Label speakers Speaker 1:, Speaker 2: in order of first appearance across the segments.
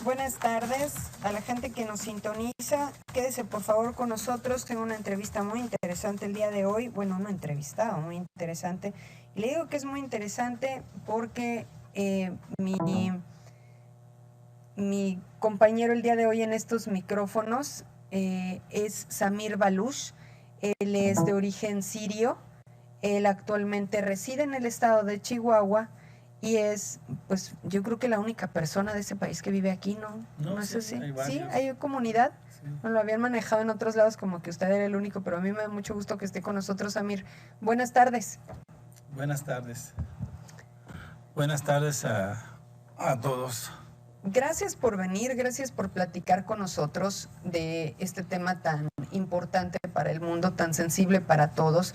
Speaker 1: Buenas tardes a la gente que nos sintoniza. Quédese por favor con nosotros. Tengo una entrevista muy interesante el día de hoy. Bueno, una entrevista muy interesante. Y le digo que es muy interesante porque mi compañero el día de hoy en estos micrófonos es Samir Baluch. Él es de origen sirio. Él actualmente reside en el estado de Chihuahua y es, pues, yo creo que la única persona de ese país que vive aquí, ¿no? ¿No es así? Sí, hay comunidad. Sí. No lo habían manejado en otros lados como que usted era el único, pero a mí me da mucho gusto que esté con nosotros, Samir. Buenas tardes.
Speaker 2: Buenas tardes. Buenas tardes a todos.
Speaker 1: Gracias por venir, gracias por platicar con nosotros de este tema tan importante para el mundo, tan sensible para todos.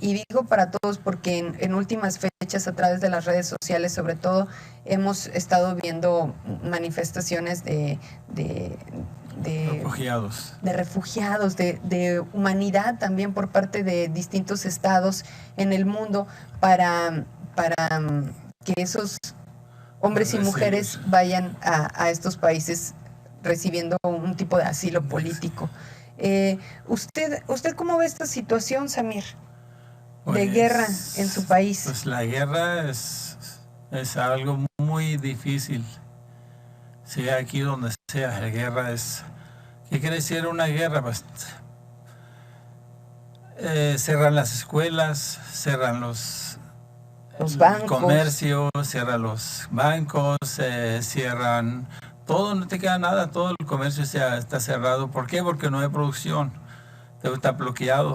Speaker 1: Y digo para todos porque en últimas fechas, a través de las redes sociales sobre todo, hemos estado viendo manifestaciones de refugiados, de humanidad también por parte de distintos estados en el mundo para que esos hombres y mujeres vayan a estos países recibiendo un tipo de asilo político. ¿Usted cómo ve esta situación, Samir, de guerra en su país?
Speaker 2: Pues la guerra es algo muy difícil. Sea aquí donde sea, la guerra es... ¿Qué quiere decir una guerra? Pues cerran las escuelas, cerran los
Speaker 1: bancos,
Speaker 2: comercios, cierran los bancos, cierran todo, no te queda nada, todo el comercio está cerrado. ¿Por qué? Porque no hay producción, está bloqueado.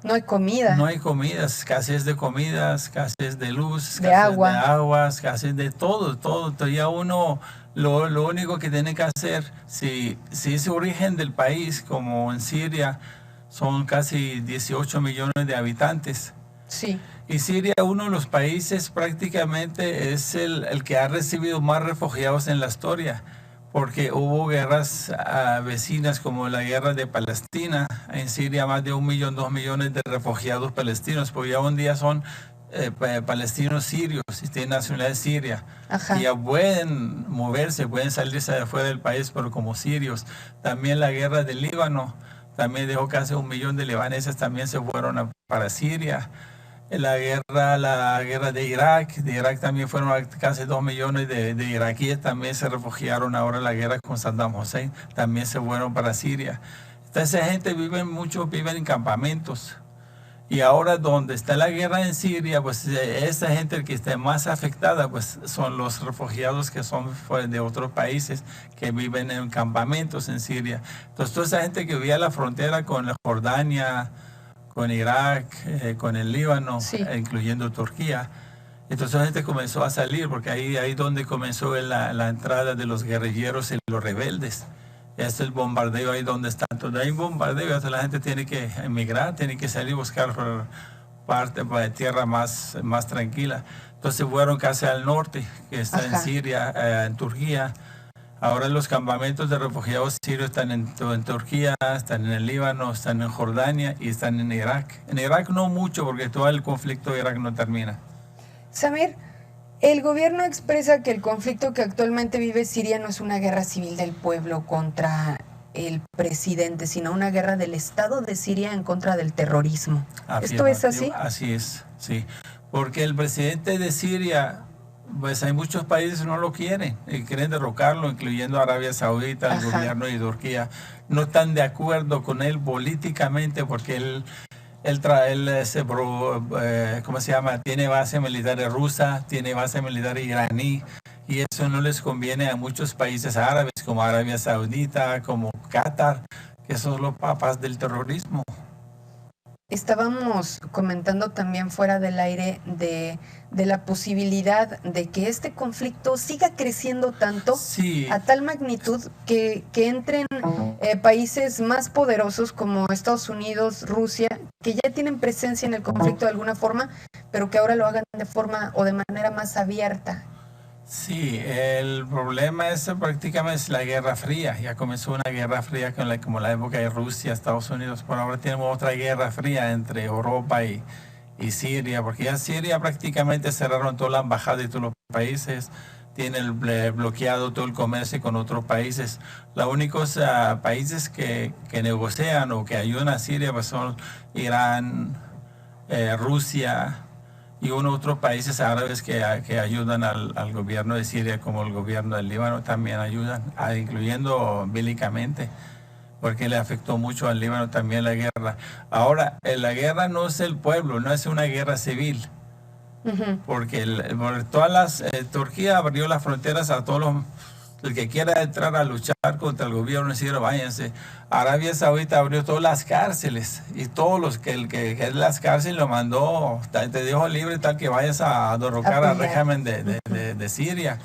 Speaker 1: No hay comida.
Speaker 2: No hay comidas, escasez de comidas, escasez de luz,
Speaker 1: de agua,
Speaker 2: escasez de todo. Ya uno, lo único que tiene que hacer, si es origen del país, como en Siria, son casi 18 millones de habitantes.
Speaker 1: Sí.
Speaker 2: Y Siria, uno de los países prácticamente es el que ha recibido más refugiados en la historia, porque hubo guerras vecinas como la guerra de Palestina. En Siria más de 1 millón, 2 millones de refugiados palestinos, porque ya un día son palestinos sirios y tienen nacionalidad siria.
Speaker 1: Ajá.
Speaker 2: Y ya pueden moverse, pueden salirse de afuera del país, pero como sirios. También la guerra del Líbano, también dejó casi 1 millón de libaneses, también se fueron para Siria. La guerra de Irak también fueron casi 2 millones de iraquíes, también se refugiaron ahora en la guerra con Saddam Hussein, también se fueron para Siria. Entonces esa gente viven en campamentos. Y ahora donde está la guerra en Siria, pues esa gente que está más afectada, pues son los refugiados que son de otros países que viven en campamentos en Siria. Entonces toda esa gente que vivía a la frontera con la Jordania, con Irak, con el Líbano,
Speaker 1: sí,
Speaker 2: incluyendo Turquía. Entonces la gente comenzó a salir, porque ahí donde comenzó la entrada de los guerrilleros y los rebeldes. Es el bombardeo ahí donde están. Entonces hay un bombardeo, entonces la gente tiene que emigrar, tiene que salir a buscar parte de tierra más tranquila. Entonces fueron casi al norte, que está Ajá. en Siria, en Turquía. Ahora los campamentos de refugiados sirios están en Turquía, están en el Líbano, están en Jordania y están en Irak. En Irak no mucho, porque todo el conflicto de Irak no termina.
Speaker 1: Samir, el gobierno expresa que el conflicto que actualmente vive Siria no es una guerra civil del pueblo contra el presidente, sino una guerra del Estado de Siria en contra del terrorismo. ¿Esto es así?
Speaker 2: Así es, sí. Porque el presidente de Siria... Pues hay muchos países que no lo quieren y quieren derrocarlo, incluyendo Arabia Saudita, el
Speaker 1: Ajá.
Speaker 2: gobierno de Turquía. No están de acuerdo con él políticamente porque ¿cómo se llama? Tiene base militar rusa, tiene base militar iraní, y eso no les conviene a muchos países árabes como Arabia Saudita, como Qatar, que son los papas del terrorismo.
Speaker 1: Estábamos comentando también fuera del aire de la posibilidad de que este conflicto siga creciendo tanto,
Speaker 2: sí,
Speaker 1: a tal magnitud que entren países más poderosos como Estados Unidos, Rusia, que ya tienen presencia en el conflicto de alguna forma, pero que ahora lo hagan de forma o de manera más abierta.
Speaker 2: Sí, el problema es prácticamente la Guerra Fría. Ya comenzó una Guerra Fría como la época de Rusia, Estados Unidos. Por ahora tenemos otra Guerra Fría entre Europa y Siria, porque ya Siria prácticamente cerraron toda la embajada de todos los países. tienen bloqueado todo el comercio con otros países. Los únicos países que negocian o que ayudan a Siria pues son Irán, Rusia y unos otros países árabes que ayudan al gobierno de Siria, como el gobierno del Líbano también ayudan, incluyendo bélicamente, porque le afectó mucho al Líbano también la guerra. Ahora, la guerra no es el pueblo, no es una guerra civil. Porque Turquía abrió las fronteras a todos el que quiera entrar a luchar contra el gobierno sirio, váyanse. Arabia Saudita abrió todas las cárceles y todos los el que es las cárceles lo mandó, te dejo libre tal que vayas a derrocar al régimen de Siria.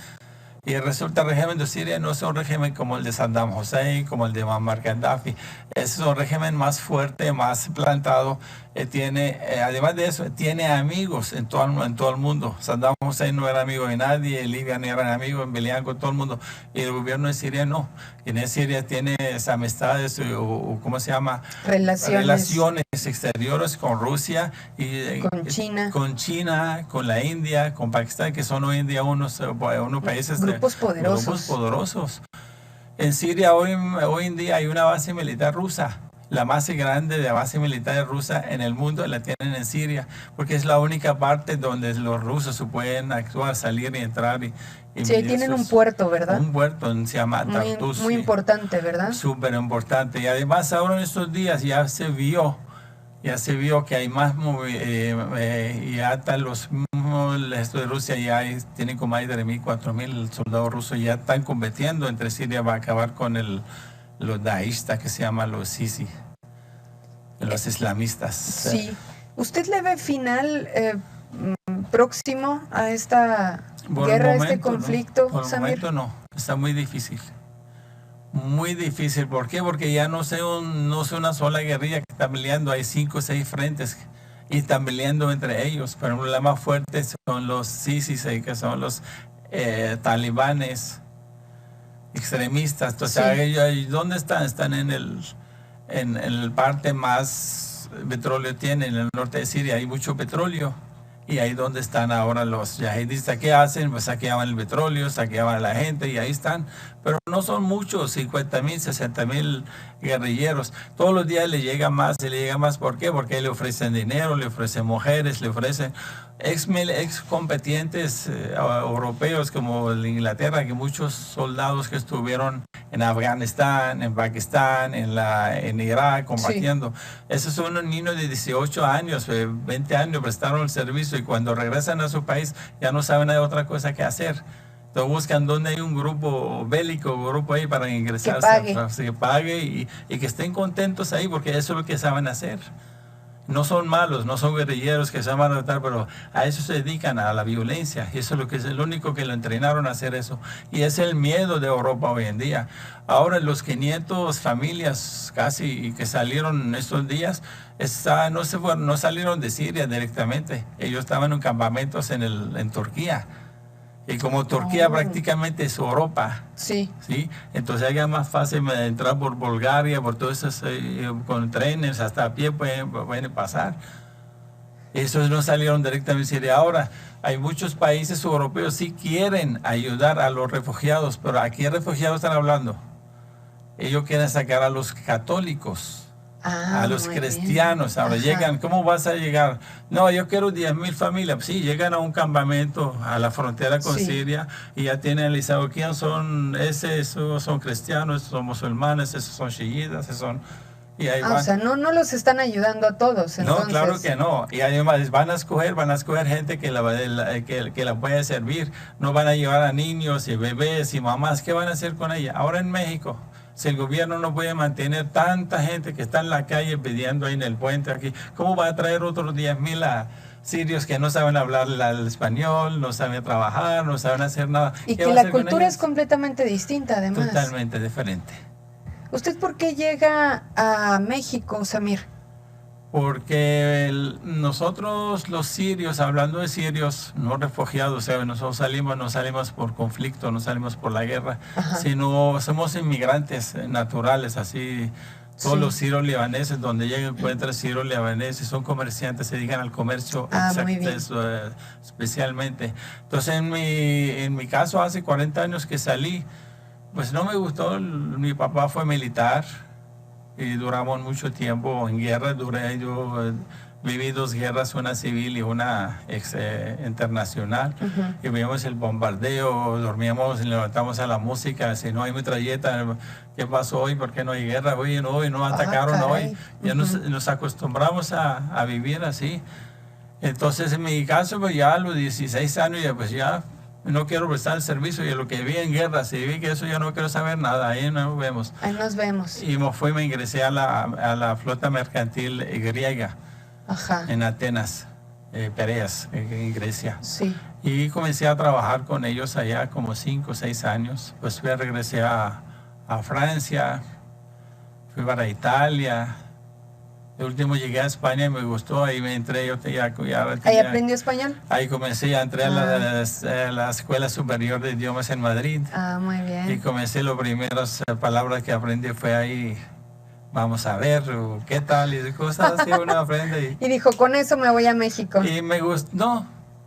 Speaker 2: Y resulta el régimen de Siria no es un régimen como el de Saddam Hussein, como el de Muammar Gaddafi. Es un régimen más fuerte, más plantado. Además de eso, tiene amigos en todo el mundo. Saddam Hussein no era amigo de nadie, Libia no era amigo, peleaban con todo el mundo. Y el gobierno de Siria no. Y en Siria tiene amistades o ¿cómo se llama? Relaciones exteriores con Rusia y con China, con la India, con Pakistán, que son hoy en día unos países
Speaker 1: grupos poderosos.
Speaker 2: En Siria hoy en día hay una base militar rusa. La más grande de base militar rusa en el mundo la tienen en Siria, porque es la única parte donde los rusos se pueden actuar, salir y entrar.
Speaker 1: Sí, tienen un puerto, ¿verdad?
Speaker 2: Un puerto, se llama Tartus.
Speaker 1: Muy importante, ¿verdad?
Speaker 2: Súper importante. Y además ahora en estos días ya se vio que hay más, ya están esto de Rusia ya tienen como más de 3.000, 4.000 soldados rusos, ya están combatiendo entre Siria para acabar con los daístas que se llaman los Sisi, los islamistas.
Speaker 1: Sí. ¿Usted le ve final próximo a esta guerra, a este conflicto,
Speaker 2: Por el
Speaker 1: Samir?
Speaker 2: momento no, está muy difícil. Muy difícil. ¿Por qué? Porque ya no es una sola guerrilla que está peleando, hay 5 o 6 frentes y están peleando entre ellos. Pero la más fuerte son los Sisi, que son los talibanes extremistas. Entonces, sí. Ellos, ¿dónde están? Están en el parte más petróleo tienen, en el norte de Siria hay mucho petróleo. Y ahí donde están ahora los yihadistas. ¿Qué hacen? Pues saqueaban el petróleo, saqueaban a la gente y ahí están. Pero no son muchos, 50.000, 60.000 guerrilleros. Todos los días le llega más, ¿Por qué? Porque le ofrecen dinero, le ofrecen mujeres, le ofrecen ex combatientes europeos como en Inglaterra, que muchos soldados que estuvieron en Afganistán, en Pakistán, en Irak combatiendo. Sí. Esos son unos niños de 18 años, 20 años prestaron el servicio y cuando regresan a su país ya no saben de otra cosa que hacer. Entonces buscan donde hay un grupo bélico, un grupo ahí para ingresarse, que pague y que estén contentos ahí porque eso es lo que saben hacer. No son malos, no son guerrilleros que se van a matar, pero a eso se dedican, a la violencia. Y eso es lo que es el único que lo entrenaron a hacer eso. Y es el miedo de Europa hoy en día. Ahora los 500 familias casi que salieron estos días, no salieron de Siria directamente. Ellos estaban en campamentos en Turquía. Y como Turquía prácticamente es Europa,
Speaker 1: sí.
Speaker 2: Entonces es más fácil entrar por Bulgaria, por todos esos, con trenes, hasta a pie pueden pasar. Esos no salieron directamente de Siria. Ahora, hay muchos países europeos sí quieren ayudar a los refugiados, pero ¿a qué refugiados están hablando? Ellos quieren sacar a los católicos. A los cristianos.
Speaker 1: Bien.
Speaker 2: Ahora llegan, ¿cómo vas a llegar? No, yo quiero 10.000 familias. Sí, llegan a un campamento a la frontera con Siria y ya tienen analizado quién son, esos son cristianos, esos son musulmanes, esos son chiitas, esos son... Y ahí
Speaker 1: o sea, no los están ayudando a todos. Entonces...
Speaker 2: No, claro que no. Y además van a escoger gente que la puede servir. No van a llevar a niños y bebés y mamás. ¿Qué van a hacer con ella? Ahora en México, si el gobierno no puede mantener tanta gente que está en la calle pidiendo ahí en el puente aquí, ¿cómo va a traer otros 10.000 sirios que no saben hablar el español, no saben trabajar, no saben hacer nada?
Speaker 1: Y que la cultura es completamente distinta, además.
Speaker 2: Totalmente diferente.
Speaker 1: ¿Usted por qué llega a México, Samir?
Speaker 2: Porque nosotros los sirios, hablando de sirios, no refugiados, ¿sabes? Nosotros no salimos por conflicto, no salimos por la guerra, sino somos inmigrantes naturales, así Todos
Speaker 1: Sí.
Speaker 2: los sirios libaneses, donde llega encuentra sirios libaneses, son comerciantes, se dedican al comercio
Speaker 1: Muy bien.
Speaker 2: especialmente. Entonces, en mi caso, hace 40 años que salí, pues no me gustó. Mi papá fue militar y duramos mucho tiempo en guerra. Viví 2 guerras, una civil y una internacional. Y vimos el bombardeo, dormíamos, levantamos a la música. Si no hay metralleta, ¿qué pasó hoy? ¿Por qué no hay guerra? Hoy no atacaron hoy. Ya nos acostumbramos a vivir así. Entonces, en mi caso, pues ya a los 16 años, ya no quiero prestar el servicio. Y lo que vi en guerra, si vi que eso ya no quiero saber nada, ahí nos vemos.
Speaker 1: Ahí nos vemos.
Speaker 2: Y me ingresé a la flota mercantil griega.
Speaker 1: Ajá.
Speaker 2: En Atenas, Pereas, en Grecia.
Speaker 1: Sí.
Speaker 2: Y comencé a trabajar con ellos allá como 5 o 6 años. Pues regresé a Francia, fui para Italia. De último llegué a España y me gustó, ahí me entré,
Speaker 1: ¿Ahí aprendió español?
Speaker 2: Ahí comencé, entré a la Escuela Superior de Idiomas en Madrid.
Speaker 1: Muy bien.
Speaker 2: Y comencé, las primeras palabras que aprendí fue ahí, vamos a ver, qué tal, y cosas así uno aprende.
Speaker 1: Y dijo, con eso me voy a México.
Speaker 2: Y me gustó,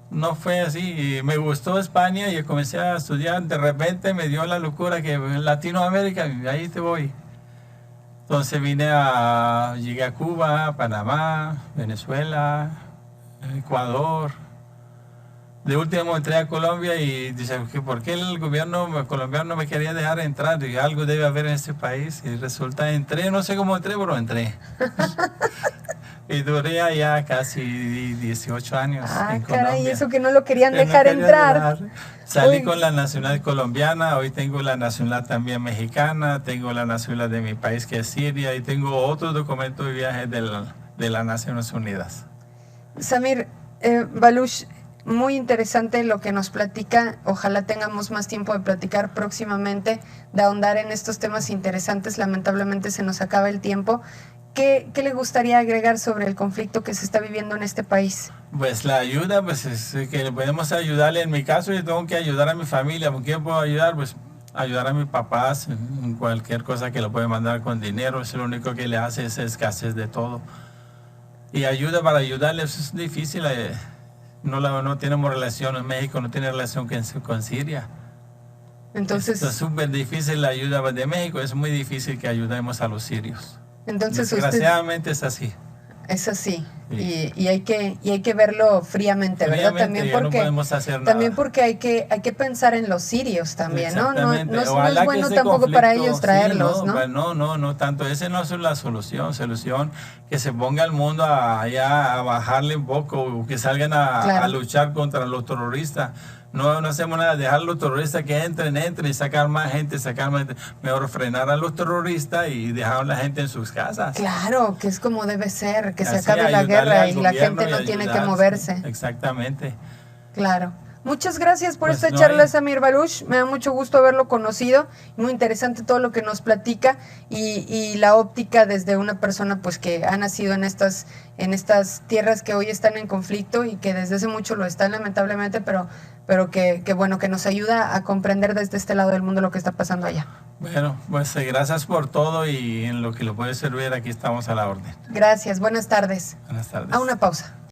Speaker 2: no fue así, y me gustó España y comencé a estudiar. De repente me dio la locura que en Latinoamérica, ahí te voy. Entonces llegué a Cuba, Panamá, Venezuela, Ecuador. De último entré a Colombia y dice, ¿por qué el gobierno colombiano no me quería dejar entrar? Y algo debe haber en este país. Y resulta, entré, no sé cómo entré, pero entré. Y duré allá casi 18 años en Colombia.
Speaker 1: Caray, eso que no lo querían dejar entrar.
Speaker 2: Salí con la nacionalidad colombiana, hoy tengo la nacionalidad también mexicana, tengo la nacionalidad de mi país que es Siria y tengo otro documento de viaje de las Naciones Unidas.
Speaker 1: Samir Baluch, muy interesante lo que nos platica. Ojalá tengamos más tiempo de platicar próximamente, de ahondar en estos temas interesantes. Lamentablemente se nos acaba el tiempo. ¿Qué le gustaría agregar sobre el conflicto que se está viviendo en este país?
Speaker 2: Pues la ayuda, pues es que podemos ayudarle. En mi caso, yo tengo que ayudar a mi familia. ¿Con quién puedo ayudar? Pues ayudar a mis papás en cualquier cosa que lo puede mandar con dinero. Es lo único que le hace, es escasez de todo. Y ayuda para ayudarles es difícil. No tenemos relación en México, no tiene relación con Siria.
Speaker 1: Entonces,
Speaker 2: es súper difícil la ayuda de México, es muy difícil que ayudemos a los sirios.
Speaker 1: Entonces
Speaker 2: desgraciadamente es así.
Speaker 1: Es así.
Speaker 2: Sí.
Speaker 1: Y hay que verlo fríamente, ¿verdad?
Speaker 2: También porque no podemos hacer nada.
Speaker 1: También porque hay que pensar en los sirios también, ¿no? No es bueno tampoco
Speaker 2: conflicto,
Speaker 1: para ellos traerlos,
Speaker 2: sí, no tanto. Esa no es la solución. Solución que se ponga el mundo allá a bajarle un poco, o que salgan a luchar contra los terroristas. No hacemos nada, dejar a los terroristas que entren y sacar más gente, mejor frenar a los terroristas y dejar a la gente en sus casas.
Speaker 1: Claro, que es como debe ser, que se acabe la guerra y la gente no tiene que moverse.
Speaker 2: Exactamente.
Speaker 1: Claro. Muchas gracias por esta charla, Samir Baluch. Me da mucho gusto haberlo conocido. Muy interesante todo lo que nos platica y la óptica desde una persona pues que ha nacido en estas tierras que hoy están en conflicto y que desde hace mucho lo están lamentablemente, pero que bueno, que nos ayuda a comprender desde este lado del mundo lo que está pasando allá.
Speaker 2: Bueno, pues gracias por todo y en lo que lo puede servir aquí estamos a la orden.
Speaker 1: Gracias, buenas tardes.
Speaker 2: Buenas tardes.
Speaker 1: A una pausa.